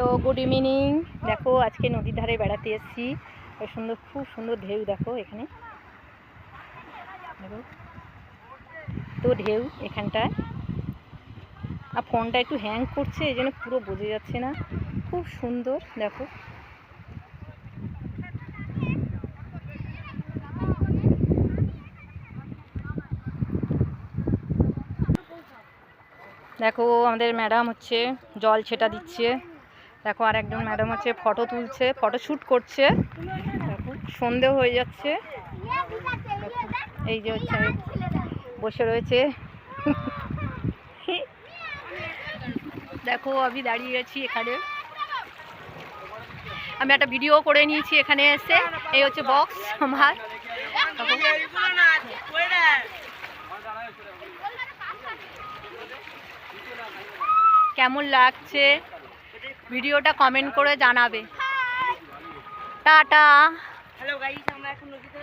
Hello, good evening. দেখো আজকে নদীর ধারে বেড়াতে এসেছি। সুন্দর, খুব সুন্দর ঢেউ। দেখো এখানে, দেখো তো ঢেউ এখানটায়। আর ফোনটা একটু হ্যাং করছে, এই জন্য পুরো বোঝা যাচ্ছে না। খুব সুন্দর দেখো। দেখো আমাদের ম্যাডাম হচ্ছে জল ছেটা দিচ্ছে। দেখো আর একজন ম্যাডাম হচ্ছে ফটো তুলছে, ফটো শ্যুট করছে। দেখো সন্ধে হয়ে যাচ্ছে। এই যে হচ্ছে বসে রয়েছে। দেখো আমি দাঁড়িয়ে আছি এখানে, আমি একটা ভিডিও করে নিয়েছি এখানে এসে। এই হচ্ছে বক্স আমার। কেমন লাগছে ভিডিওটা কমেন্ট করে জানাবে। টাটা। হ্যালো গাইস, আমরা এখন নদীতে